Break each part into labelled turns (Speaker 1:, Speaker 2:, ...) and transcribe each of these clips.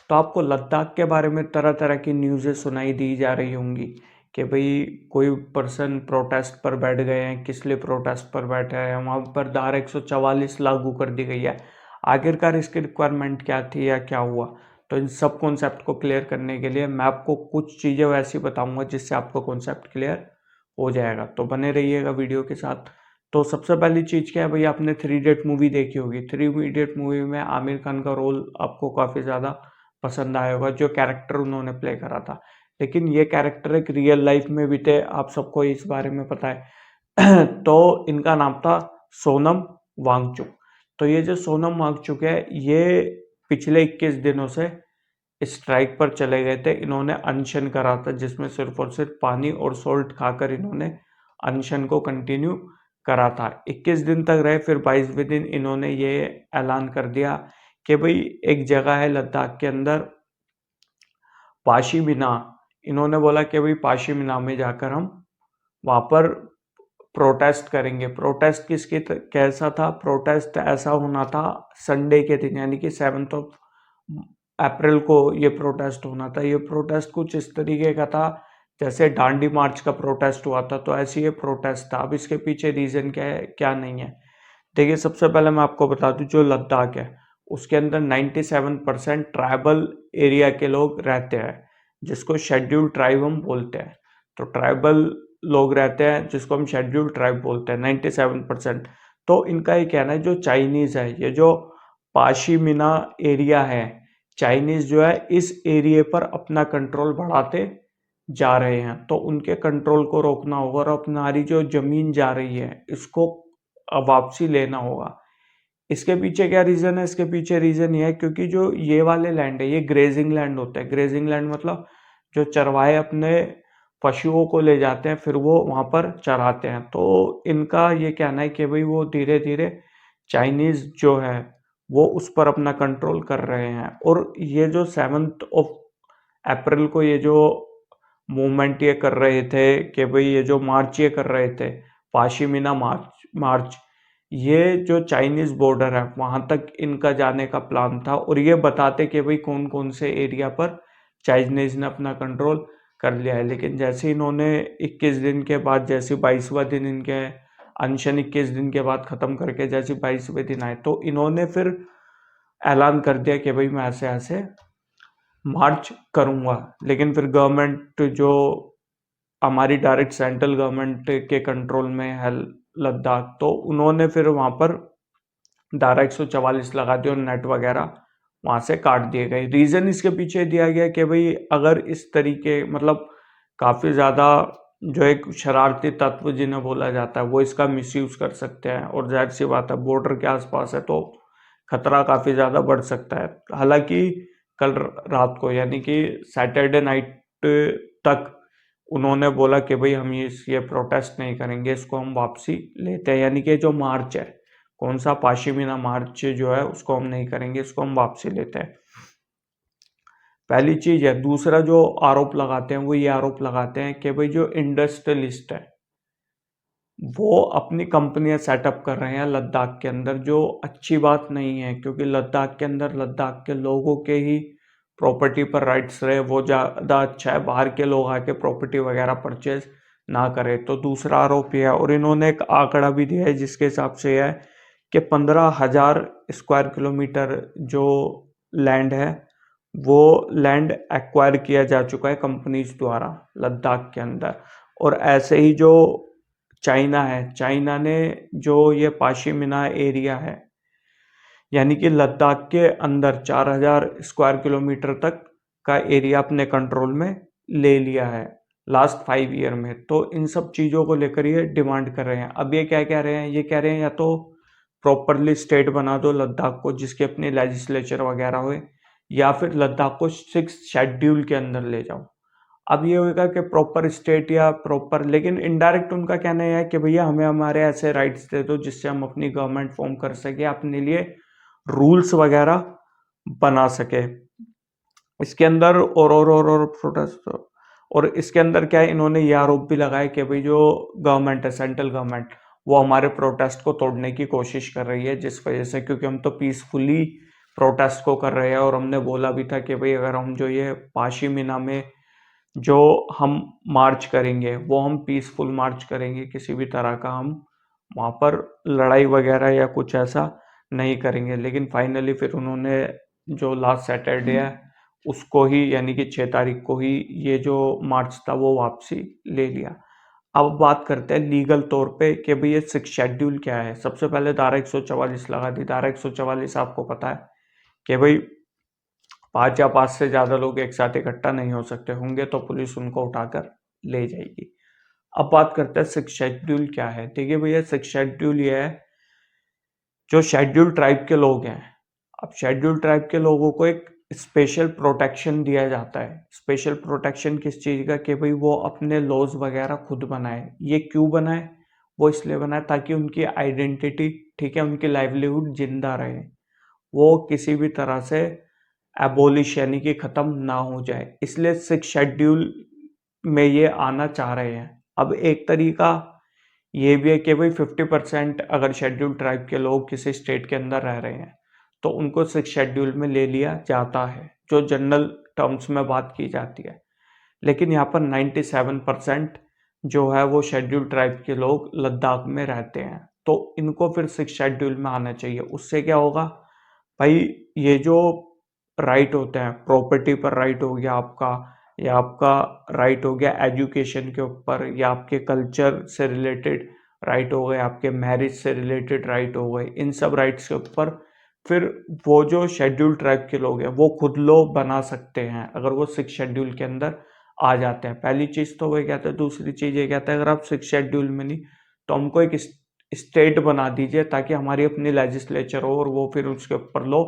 Speaker 1: तो आपको लद्दाख के बारे में तरह तरह की न्यूज़ें सुनाई दी जा रही होंगी कि भाई कोई पर्सन प्रोटेस्ट पर बैठ गए हैं, किस लिए प्रोटेस्ट पर बैठे हैं, वहाँ पर धारा 144 लागू कर दी गई है। आखिरकार इसकी रिक्वायरमेंट क्या थी या क्या हुआ। तो इन सब कॉन्सेप्ट को क्लियर करने के लिए मैं आपको कुछ चीज़ें वैसी बताऊंगा जिससे आपको कॉन्सेप्ट क्लियर हो जाएगा। तो बने रहिएगा वीडियो के साथ। तो सबसे पहली चीज़ क्या है भाई, आपने थ्री इडियट मूवी देखी होगी। थ्री इडियट मूवी में आमिर खान का रोल आपको काफ़ी ज़्यादा पसंद आया होगा, जो कैरेक्टर उन्होंने प्ले करा था। लेकिन ये कैरेक्टर एक रियल लाइफ में भी थे, आप सबको इस बारे में पता है। तो इनका नाम था सोनम वांगचुक। तो ये जो सोनम वांगचुक है, ये पिछले 21 दिनों से स्ट्राइक पर चले गए थे। इन्होंने अनशन करा था, जिसमें सिर्फ और सिर्फ पानी और सोल्ट खाकर इन्होंने अनशन को कंटिन्यू करा था। 21 दिन तक रहे, फिर 22वें दिन इन्होंने ये ऐलान कर दिया कि भाई एक जगह है लद्दाख के अंदर पाशीमिना। इन्होंने बोला कि भाई पाशीमिना में जाकर हम वहाँ पर प्रोटेस्ट करेंगे। प्रोटेस्ट किसके कैसा था? प्रोटेस्ट ऐसा होना था संडे के दिन, यानी कि 7 अप्रैल को ये प्रोटेस्ट होना था। ये प्रोटेस्ट कुछ इस तरीके का था जैसे डांडी मार्च का प्रोटेस्ट हुआ था, तो ऐसी ये प्रोटेस्ट था। अब इसके पीछे रीज़न क्या है क्या नहीं है, देखिए सबसे पहले मैं आपको बता दूं, जो लद्दाख है उसके अंदर 97% ट्राइबल एरिया के लोग रहते हैं, जिसको शेड्यूल्ड ट्राइब हम बोलते हैं। तो ट्राइबल लोग रहते हैं जिसको हम शेड्यूल्ड ट्राइब बोलते हैं, 97%। तो इनका ये कहना है जो चाइनीज़ है, ये जो पाशीमिना एरिया है, चाइनीज़ जो है इस एरिया पर अपना कंट्रोल बढ़ाते जा रहे हैं। तो उनके कंट्रोल को रोकना होगा और हमारी जो ज़मीन जा रही है इसको वापसी लेना होगा। इसके पीछे क्या रीज़न है? इसके पीछे रीज़न ये है क्योंकि जो ये वाले लैंड है ये ग्रेजिंग लैंड होते हैं। ग्रेजिंग लैंड मतलब जो चरवाहे अपने पशुओं को ले जाते हैं, फिर वो वहाँ पर चराते हैं। तो इनका ये कहना है कि भाई वो धीरे धीरे चाइनीज़ जो है वो उस पर अपना कंट्रोल कर रहे हैं। और ये जो 7 अप्रैल को ये जो मूवमेंट ये कर रहे थे कि भाई ये जो मार्च ये कर रहे थे, पाशीमिना मार्च, ये जो चाइनीज़ बॉर्डर है वहाँ तक इनका जाने का प्लान था। और ये बताते कि भाई कौन कौन से एरिया पर चाइनीज़ ने अपना कंट्रोल कर लिया है। लेकिन जैसे इन्होंने 21 दिन के बाद, जैसे 22वां दिन इनके अनशन 21 दिन के बाद ख़त्म करके जैसे 22वें दिन आए, तो इन्होंने फिर ऐलान कर दिया कि भाई मैं ऐसे ऐसे मार्च करूँगा। लेकिन फिर गवर्नमेंट जो हमारी डायरेक्ट सेंट्रल गवर्नमेंट के कंट्रोल में है लद्दाख, तो उन्होंने फिर वहाँ पर धारा 144 लगा दी और नेट वगैरह वहाँ से काट दिए गए। रीज़न इसके पीछे दिया गया कि भाई अगर इस तरीके मतलब काफ़ी ज़्यादा जो एक शरारती तत्व जिन्हें बोला जाता है वो इसका मिसयूज़ कर सकते हैं, और जाहिर सी बात है बॉर्डर के आसपास है तो खतरा काफ़ी ज़्यादा बढ़ सकता है। हालांकि कल रात को यानी कि सैटरडे नाइट तक उन्होंने बोला कि भाई हम ये प्रोटेस्ट नहीं करेंगे, इसको हम वापसी लेते हैं। यानी कि जो मार्च है, कौन सा पाशीमिना मार्च जो है उसको हम नहीं करेंगे, इसको हम वापसी लेते हैं। पहली चीज़ है। दूसरा जो आरोप लगाते हैं वो ये आरोप लगाते हैं कि भाई जो इंडस्ट्रियलिस्ट है वो अपनी कंपनियां सेटअप कर रहे हैं लद्दाख के अंदर, जो अच्छी बात नहीं है क्योंकि लद्दाख के अंदर लद्दाख के लोगों के ही प्रॉपर्टी पर राइट्स रहे वो ज़्यादा अच्छा है, बाहर के लोग आके प्रॉपर्टी वगैरह परचेज ना करें। तो दूसरा आरोप यह है। और इन्होंने एक आंकड़ा भी दिया है जिसके हिसाब से यह है कि 15,000 स्क्वायर किलोमीटर जो लैंड है वो लैंड एक्वायर किया जा चुका है कंपनीज द्वारा लद्दाख के अंदर। और ऐसे ही जो चाइना है, चाइना ने जो ये पाशीमिना एरिया है यानी कि लद्दाख के अंदर 4,000 स्क्वायर किलोमीटर तक का एरिया अपने कंट्रोल में ले लिया है लास्ट 5 ईयर में। तो इन सब चीज़ों को लेकर ये डिमांड कर रहे हैं। अब ये क्या कह रहे हैं? ये कह रहे हैं या तो प्रॉपरली स्टेट बना दो लद्दाख को जिसके अपने लेजिस्लेचर वगैरह हुए, या फिर लद्दाख को 6 शेड्यूल के अंदर ले जाओ। अब ये होगा कि प्रॉपर स्टेट या प्रॉपर, लेकिन इनडायरेक्ट उनका कहना है कि भैया हमें हमारे ऐसे राइट्स दे दो जिससे हम अपनी गवर्नमेंट फॉर्म कर सके, अपने लिए रूल्स वगैरह बना सके। इसके अंदर और प्रोटेस्ट, और इसके अंदर क्या है, इन्होंने ये आरोप भी लगाया कि भाई जो गवर्नमेंट है, सेंट्रल गवर्नमेंट, वो हमारे प्रोटेस्ट को तोड़ने की कोशिश कर रही है, जिस वजह से क्योंकि हम तो पीसफुली प्रोटेस्ट को कर रहे हैं और हमने बोला भी था कि भाई अगर हम जो ये पाशीमीना में जो हम मार्च करेंगे वो हम पीसफुल मार्च करेंगे, किसी भी तरह का हम वहाँ पर लड़ाई वगैरह या कुछ ऐसा नहीं करेंगे। लेकिन फाइनली फिर उन्होंने जो लास्ट सैटरडे है उसको ही यानी कि 6 तारीख को ही ये जो मार्च था वो वापसी ले लिया। अब बात करते हैं लीगल तौर पे कि भाई ये 6 शेड्यूल क्या है। सबसे पहले धारा 144 लगा दी। धारा 144 आपको पता है कि भाई 5 या 5 से ज़्यादा लोग एक साथ इकट्ठा नहीं हो सकते, होंगे तो पुलिस उनको उठाकर ले जाएगी। अब बात करते हैं 6 शेड्यूल क्या है। देखिए भैया 6 शेड्यूल ये है जो शेड्यूल ट्राइब के लोग हैं। अब शेड्यूल ट्राइब के लोगों को एक स्पेशल प्रोटेक्शन दिया जाता है। स्पेशल प्रोटेक्शन किस चीज़ का कि भाई वो अपने लॉज वगैरह खुद बनाए। ये क्यों बनाए? वो इसलिए बनाए ताकि उनकी आइडेंटिटी, ठीक है, उनकी लाइवलीहुड जिंदा रहे, वो किसी भी तरह से एबोलिश यानी कि ख़त्म ना हो जाए। इसलिए 6 शेड्यूल में ये आना चाह रहे हैं। अब एक तरीका ये भी है कि भाई 50% अगर शेड्यूल ट्राइब के लोग किसी स्टेट के अंदर रह रहे हैं तो उनको 6 शेड्यूल में ले लिया जाता है, जो जनरल टर्म्स में बात की जाती है। लेकिन यहाँ पर 97% जो है वो शेड्यूल ट्राइब के लोग लद्दाख में रहते हैं, तो इनको फिर 6 शेड्यूल में आना चाहिए। उससे क्या होगा भाई, ये जो राइट होते हैं, प्रॉपर्टी पर राइट हो गया आपका, या आपका राइट हो गया एजुकेशन के ऊपर, या आपके कल्चर से रिलेटेड राइट हो गए, आपके मैरिज से रिलेटेड राइट हो गए, इन सब राइट्स के ऊपर फिर वो जो शेड्यूल ट्राइब के लोग हैं वो खुद लोग बना सकते हैं अगर वो 6 शेड्यूल के अंदर आ जाते हैं। पहली चीज़ तो वही कहते हैं। दूसरी चीज़ ये कहते हैं अगर आप 6 शेड्यूल में नहीं तो हमको एक स्टेट बना दीजिए ताकि हमारी अपनी लेजिस्लेचर हो और वो फिर उसके ऊपर लो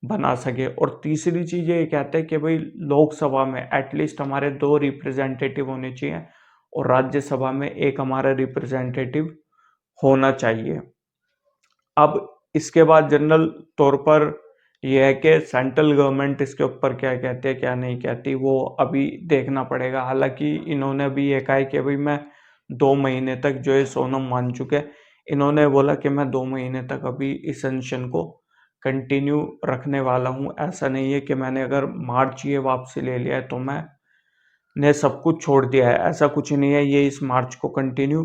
Speaker 1: बना सके। और तीसरी चीज़ ये कहते हैं कि भाई लोकसभा में एटलीस्ट हमारे 2 रिप्रेजेंटेटिव होने चाहिए और राज्यसभा में एक हमारा रिप्रेजेंटेटिव होना चाहिए। अब इसके बाद जनरल तौर पर यह है कि सेंट्रल गवर्नमेंट इसके ऊपर क्या कहती है क्या नहीं कहती, वो अभी देखना पड़ेगा। हालांकि इन्होंने अभी ये कहा है कि भाई मैं 2 महीने तक, जो है सोनम मान चुके, इन्होंने बोला कि मैं 2 महीने तक अभी इस सेशन को कंटिन्यू रखने वाला हूँ। ऐसा नहीं है कि मैंने अगर मार्च ये वापसी ले लिया है तो मैंने सब कुछ छोड़ दिया है, ऐसा कुछ नहीं है। ये इस मार्च को कंटिन्यू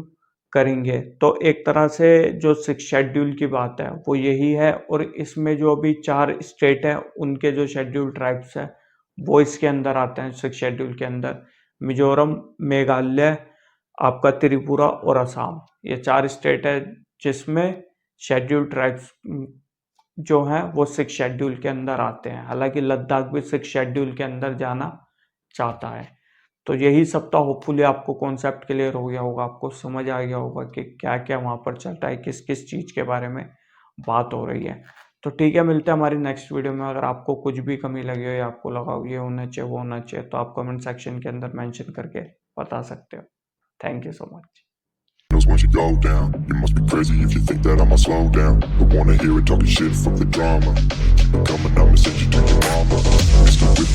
Speaker 1: करेंगे। तो एक तरह से जो 6 शेड्यूल की बात है वो यही है। और इसमें जो अभी 4 स्टेट हैं उनके जो शेड्यूल ट्राइब्स हैं वो इसके अंदर आते हैं 6 शेड्यूल के अंदर। मिजोरम, मेघालय, आपका त्रिपुरा और असम, ये 4 स्टेट है जिसमें शेड्यूल ट्राइब्स जो हैं वो 6 शेड्यूल के अंदर आते हैं। हालांकि लद्दाख भी 6 शेड्यूल के अंदर जाना चाहता है। तो यही सब था। होपफुली आपको कॉन्सेप्ट क्लियर हो गया होगा, आपको समझ आ गया होगा कि क्या क्या वहाँ पर चल रहा है, किस किस चीज़ के बारे में बात हो रही है। तो ठीक है, मिलते हैं हमारी नेक्स्ट वीडियो में। अगर आपको कुछ भी कमी लगी हो या आपको लगा हो ये होना चाहिए वो होना चाहिए तो आप कमेंट सेक्शन के अंदर मेंशन करके बता सकते हो। Thank you so much.
Speaker 2: Once you go down, you must be crazy if you think that I'ma slow down. Don't wanna hear it talking shit, fuck the drama. Keep it coming, I'ma send you to your mama. Mr. Whip,